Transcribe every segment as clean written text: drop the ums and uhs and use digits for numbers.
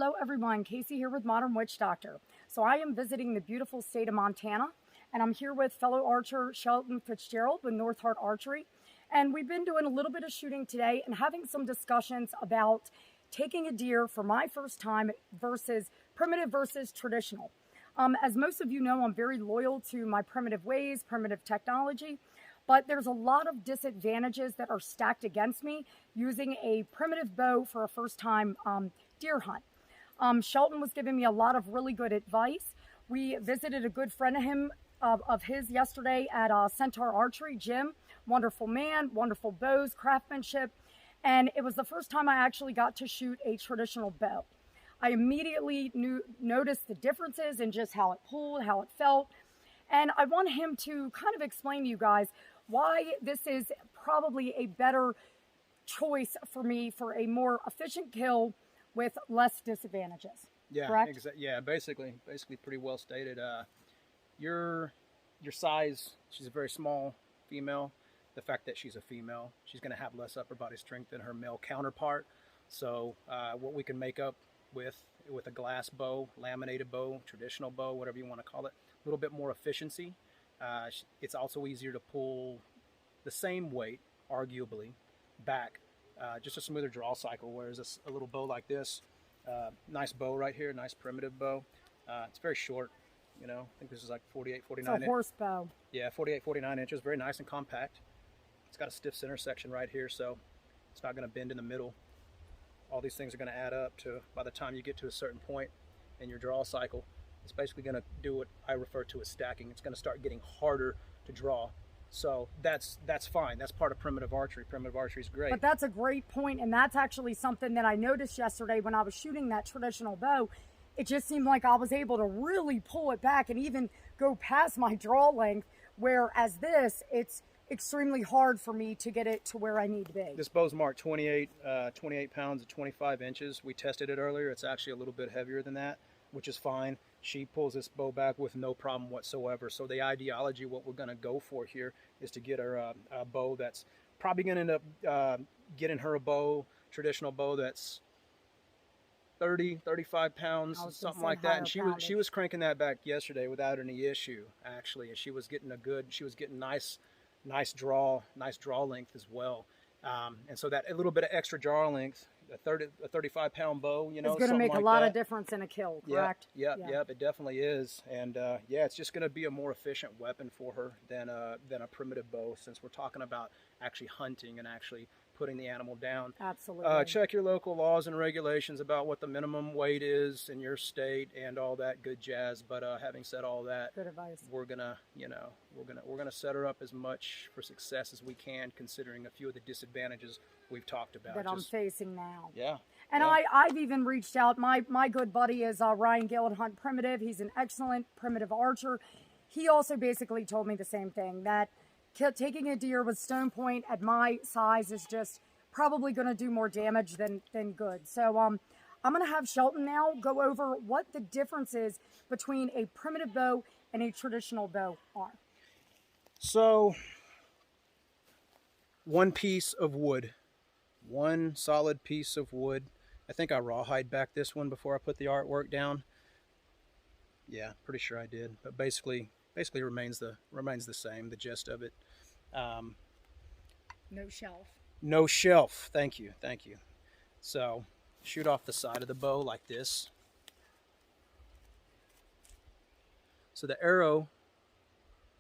Hello everyone, Casey here with Modern Witch Doctor. So I am visiting the beautiful state of Montana, and I'm here with fellow archer Shelton Fitzgerald with North Heart Archery. And we've been doing a little bit of shooting today and having some discussions about taking a deer for my first time versus primitive versus traditional. As most of you know, I'm very loyal to my primitive ways, primitive technology, but there's a lot of disadvantages that are stacked against me using a primitive bow for a first time deer hunt. Shelton was giving me a lot of really good advice. We visited a good friend of his yesterday at Centaur Archery, Jim. Wonderful man, wonderful bows, craftsmanship. And it was the first time I actually got to shoot a traditional bow. I immediately noticed the differences in just how it pulled, how it felt. And I want him to kind of explain to you guys why this is probably a better choice for me for a more efficient kill with less disadvantages. Yeah, correct? Yeah, basically pretty well stated. Your size, she's a very small female. The fact that she's a female, she's going to have less upper body strength than her male counterpart. So what we can make up with a glass bow, laminated bow, traditional bow, whatever you want to call it, a little bit more efficiency. It's also easier to pull the same weight, arguably, back, just a smoother draw cycle, whereas a little bow like this, nice bow right here, nice primitive bow, it's very short, you know, I think this is like 48, 49 It's a horse bow. Yeah, 48, 49 inches, very nice and compact. It's got a stiff center section right here, so it's not going to bend in the middle. All these things are going to add up to, by the time you get to a certain point in your draw cycle, it's basically going to do what I refer to as stacking. It's going to start getting harder to draw. So that's fine. That's part of primitive archery. Primitive archery is great. But that's a great point, and that's actually something that I noticed yesterday when I was shooting that traditional bow. It just seemed like I was able to really pull it back and even go past my draw length, whereas this, it's extremely hard for me to get it to where I need to be. This bow's marked 28 pounds at 25 inches. We tested it earlier. It's actually a little bit heavier than that, which is fine. She pulls this bow back with no problem whatsoever. So the ideology, what we're going to go for here, is to get her a bow that's probably going to end up getting her a bow, traditional bow that's 30, 35 pounds, something like that. And she was cranking that back yesterday without any issue, actually. And she was getting nice draw length as well. And so that a little bit of extra draw length, a 35-pound bow, you know, it's going to make a lot of difference in a kill, correct? Yep, it definitely is. And yeah, it's just going to be a more efficient weapon for her than a primitive bow, since we're talking about actually hunting and actually putting the animal down. Absolutely. Check your local laws and regulations about what the minimum weight is in your state and all that good jazz. But having said all that, good advice. We're gonna set her up as much for success as we can, considering a few of the disadvantages we've talked about that I'm facing now. Yeah. And yeah. I've even reached out. My good buddy is Ryan Gill at Hunt Primitive. He's an excellent primitive archer. He also basically told me the same thing, that taking a deer with stone point at my size is just probably going to do more damage than good. So I'm going to have Shelton now go over what the difference is between a primitive bow and a traditional bow are. So, one solid piece of wood. I think I rawhide back this one before I put the artwork down. Yeah, pretty sure I did. But basically remains the same, the gist of it. No shelf. No shelf. Thank you. So shoot off the side of the bow like this. So the arrow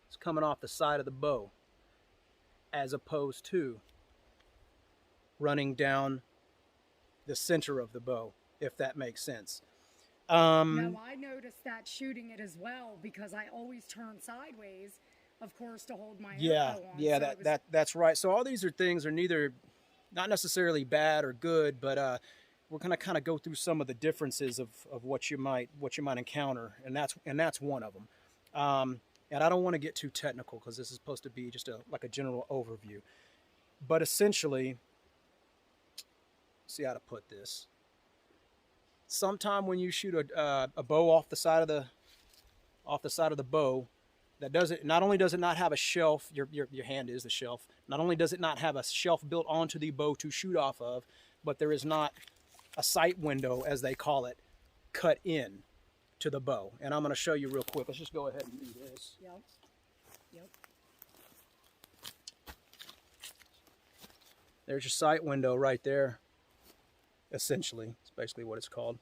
is coming off the side of the bow, as opposed to running down the center of the bow, if that makes sense. Now, I noticed that shooting it as well, because I always turn sideways, of course, to hold my arrow on. Yeah, so that's right. So all these things are not necessarily bad or good, but we're gonna kind of go through some of the differences of what you might encounter, and that's one of them. And I don't want to get too technical, because this is supposed to be just like a general overview. But essentially, see how to put this. Sometime when you shoot a bow off the side of the bow, not only does it not have a shelf, your hand is the shelf. Not only does it not have a shelf built onto the bow to shoot off of, but there is not a sight window, as they call it, cut in to the bow. And I'm going to show you real quick. Let's just go ahead and do this. Yep. Yep. There's your sight window right there. Essentially, it's basically what it's called.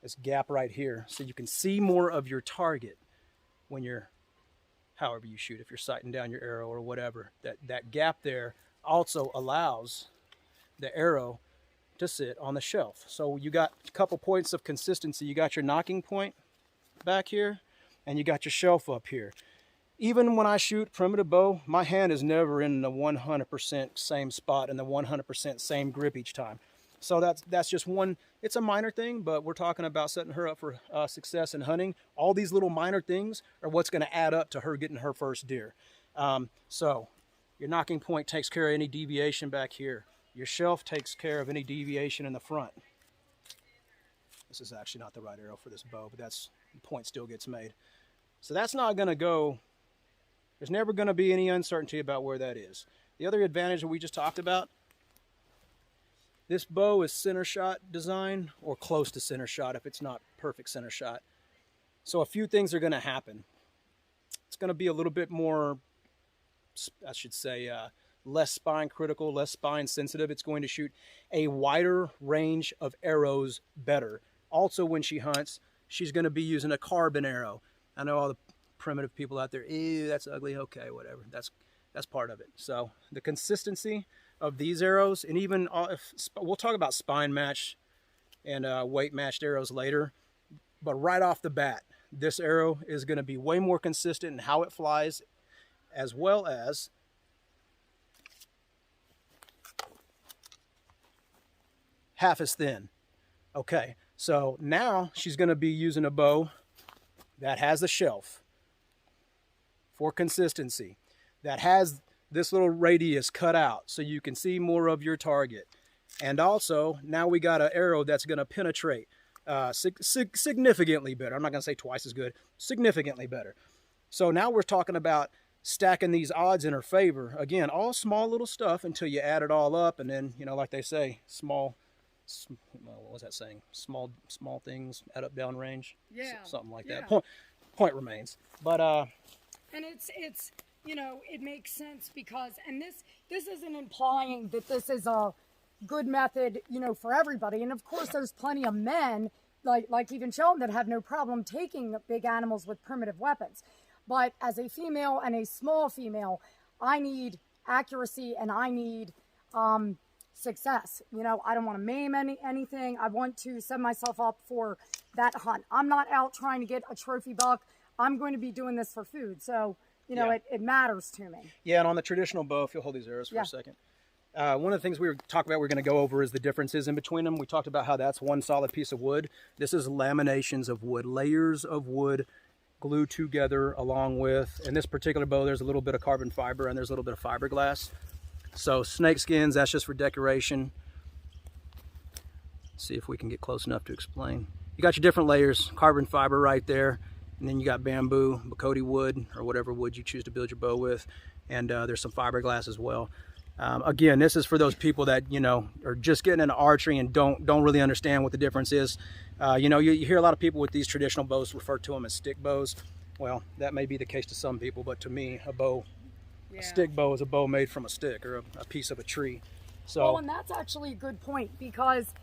This gap right here, so you can see more of your target when you're, however you shoot, if you're sighting down your arrow or whatever. That gap there also allows the arrow to sit on the shelf. So you got a couple points of consistency. You got your knocking point back here, and you got your shelf up here. Even when I shoot primitive bow, my hand is never in the 100% same spot and the 100% same grip each time. So that's just one, it's a minor thing, but we're talking about setting her up for success in hunting. All these little minor things are what's going to add up to her getting her first deer. So your knocking point takes care of any deviation back here. Your shelf takes care of any deviation in the front. This is actually not the right arrow for this bow, but that's, the point still gets made. So that's not going to go, there's never going to be any uncertainty about where that is. The other advantage that we just talked about, this bow is center shot design, or close to center shot if it's not perfect center shot. So a few things are going to happen. It's going to be a little bit more, I should say, less spine critical, less spine sensitive. It's going to shoot a wider range of arrows better. Also, when she hunts, she's going to be using a carbon arrow. I know all the primitive people out there, ew, that's ugly. Okay, whatever. That's part of it. So the consistency of these arrows, and even we'll talk about spine match and weight matched arrows later, but right off the bat, this arrow is going to be way more consistent in how it flies, as well as half as thin. Okay, so now she's going to be using a bow that has a shelf for consistency, that has this little radius cut out so you can see more of your target. And also, now we got an arrow that's going to penetrate significantly better. I'm not going to say twice as good, significantly better. So now we're talking about stacking these odds in her favor. Again, all small little stuff until you add it all up, and then, you know, like they say, what was that saying? Small things add up down range. Yeah. Something like Yeah. that. Point remains. But and it's you know, it makes sense because, and this isn't implying that this is a good method, you know, for everybody. And of course, there's plenty of men like even Sheldon that have no problem taking big animals with primitive weapons. But as a female and a small female, I need accuracy and I need success. You know, I don't want to maim anything. I want to set myself up for that hunt. I'm not out trying to get a trophy buck. I'm going to be doing this for food. So, you know, Yeah. it matters to me. yeah, and on the traditional bow, if you'll hold these arrows for Yeah. a second. One of the things we were talking about, we're going to go over is the differences in between them. We talked about how that's one solid piece of wood. This is laminations of wood, layers of wood glued together along with, in this particular bow, there's a little bit of carbon fiber and there's a little bit of fiberglass. So snake skins, that's just for decoration. Let's see if we can get close enough to explain. You got your different layers, carbon fiber right there, and then you got bamboo, Bacote wood, or whatever wood you choose to build your bow with, and there's some fiberglass as well. Again, this is for those people that, you know, are just getting into archery and don't really understand what the difference is. You know, you hear a lot of people with these traditional bows refer to them as stick bows. Well, that may be the case to some people, but to me, a stick bow is a bow made from a stick or a piece of a tree. So, Well, and that's actually a good point because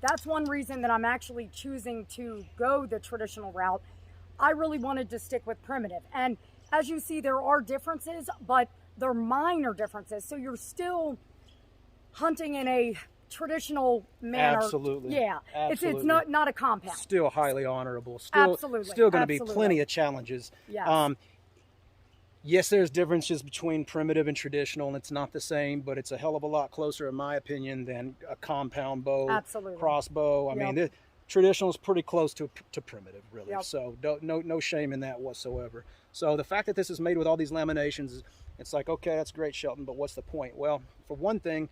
that's one reason that I'm actually choosing to go the traditional route. I really wanted to stick with primitive. And as you see, there are differences, but they're minor differences. So you're still hunting in a traditional manner. Absolutely. Yeah. Absolutely. It's not a compound. still highly honorable. Still Absolutely. going to be Absolutely. plenty of challenges. Yes. Yes, there's differences between primitive and traditional, and it's not the same, but it's a hell of a lot closer, in my opinion, than a compound bow, Absolutely. crossbow. I Yep. mean, the traditional is pretty close to primitive, really. Yep. So no shame in that whatsoever. So the fact that this is made with all these laminations, it's like, okay, that's great, Shelton, but what's the point? Well, for one thing,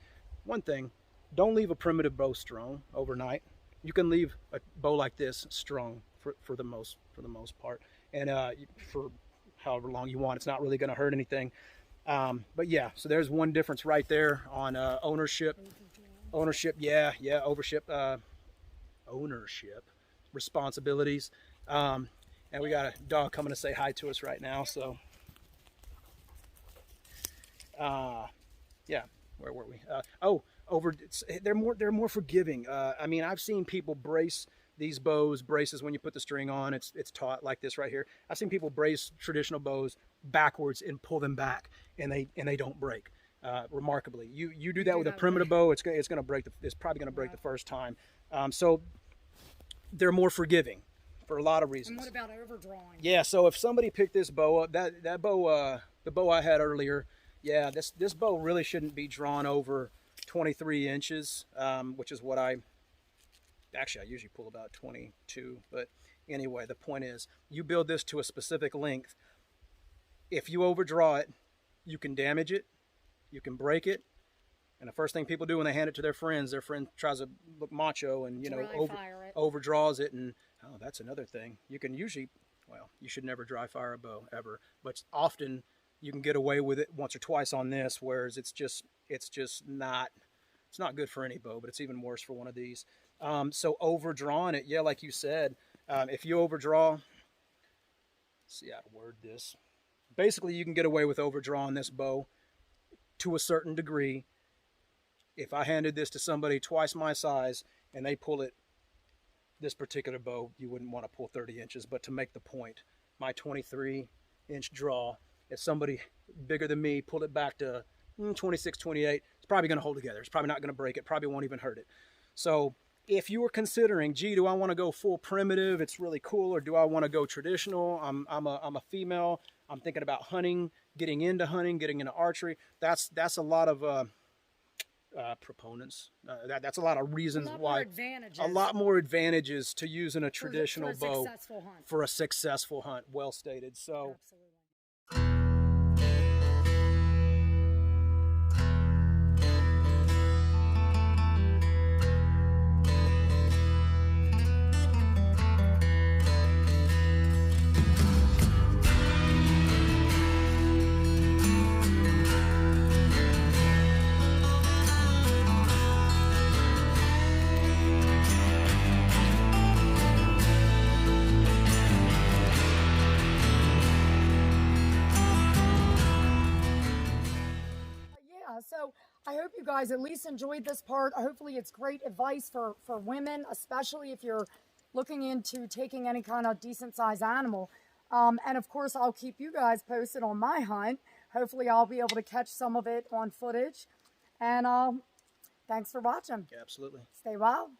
don't leave a primitive bow strung overnight. You can leave a bow like this strung for the most part, and for however long you want. It's not really going to hurt anything. But yeah, so there's one difference right there on ownership. Ownership. responsibilities. And we got a dog coming to say hi to us right now. So, yeah, where were we? They're more forgiving. I mean, I've seen people brace these braces when you put the string on. It's taut like this right here. I've seen people brace traditional bows backwards and pull them back, and they don't break. Remarkably, you do that with a primitive bow, it's going to break. It's probably going to break the first time. So they're more forgiving for a lot of reasons. And what about overdrawing? Yeah. So if somebody picked this bow up, that bow, the bow I had earlier, yeah, this bow really shouldn't be drawn over 23 inches, which is what I usually pull about 22. But anyway, the point is, you build this to a specific length. If you overdraw it, you can damage it, you can break it, and the first thing people do when they hand it to their friend tries to look macho and overdraws it, and oh, that's another thing. You can usually, you should never dry fire a bow ever, but often you can get away with it once or twice on this, whereas it's just not good for any bow, but it's even worse for one of these. So overdrawing it, yeah, like you said, if you overdraw, let's see how to word this. Basically, you can get away with overdrawing this bow to a certain degree. If I handed this to somebody twice my size and they pull it, this particular bow, you wouldn't want to pull 30 inches. But to make the point, my 23-inch draw, if somebody bigger than me pulled it back to 26, 28, it's probably going to hold together. It's probably not going to break it. Probably won't even hurt it. So if you were considering, gee, do I want to go full primitive? It's really cool. Or do I want to go traditional? I'm a female. I'm thinking about hunting, getting into archery. That's a lot of proponents. That's a lot of reasons why. A lot more advantages to using a traditional bow for a successful hunt. Well stated. So. Absolutely. So I hope you guys at least enjoyed this part. Hopefully it's great advice for women, especially if you're looking into taking any kind of decent sized animal. And of course, I'll keep you guys posted on my hunt. Hopefully I'll be able to catch some of it on footage. And thanks for watching. Absolutely. Stay wild.